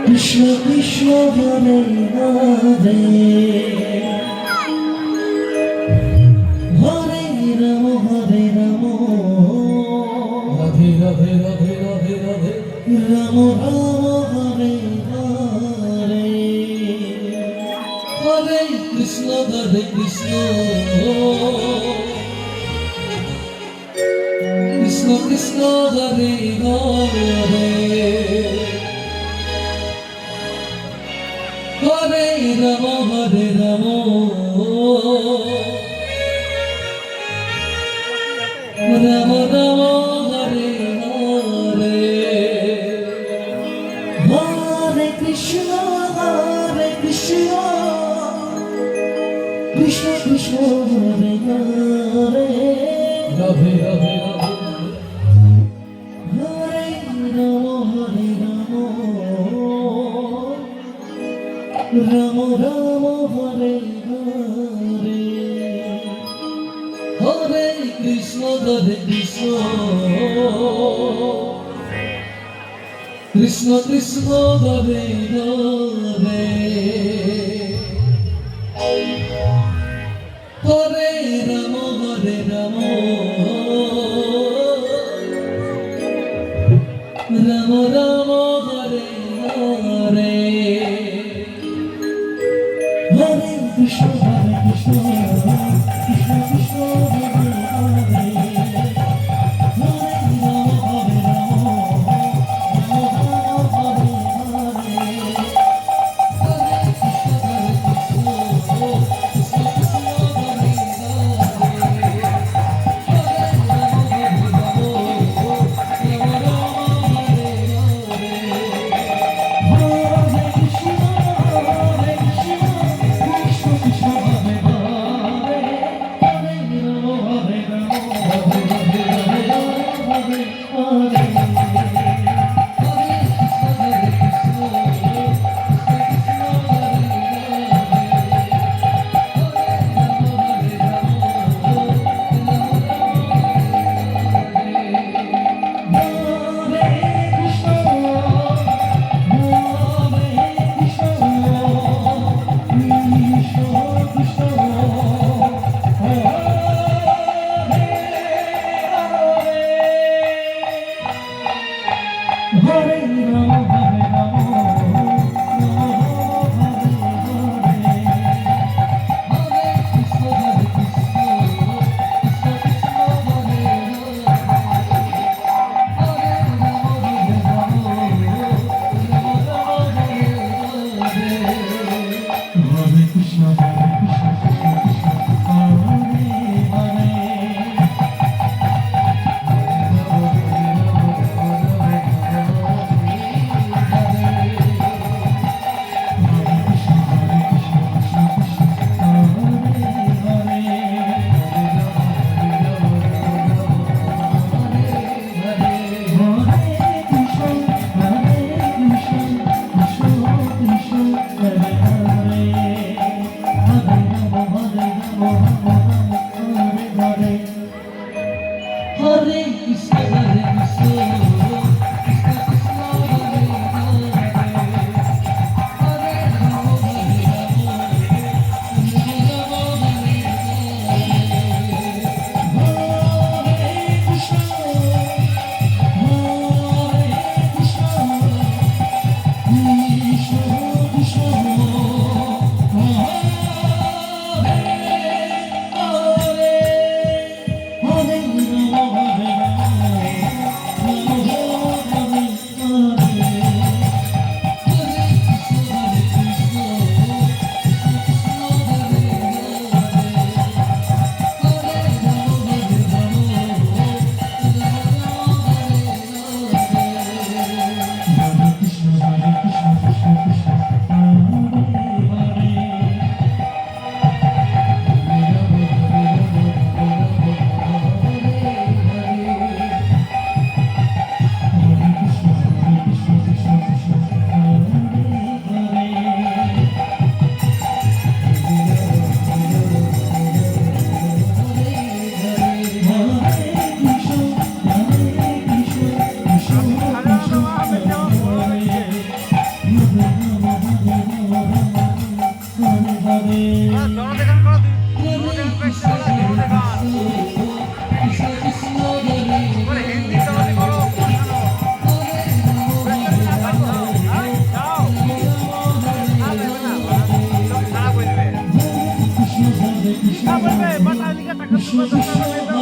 কৃষ্ণ কৃষ্ণ হরে হরে হরে রাম রাধে রাধে রাধে রাধে রাধে রাম রাম হরে হরে হরে কৃষ্ণ কৃষ্ণ কৃষ্ণ কৃষ্ণ হরে হরে হরে রাম রাম রাম হরে হরে হরে কৃষ্ণ কৃষ্ণ কৃষ্ণ হরে হরে রাধে রাধে হরে রাম রাম রাম হরে হরে হরে কৃষ্ণ কৃষ্ণ কৃষ্ণ কৃষ্ণ হরে হরে হরে রাম রাম রাম হরে হরে হরে কৃষ্ণ কৃষ্ণ কৃষ্ণ কৃষ্ণ হরে হরে হরে রাম হরে হরে হরে কৃষ্ণ কৃষ্ণ কৃষ্ণ হরে কৃষ্ণ বলবে বাটা লিখে টাকা কৃষ্ণ তোমার কৃষ্ণ দরকার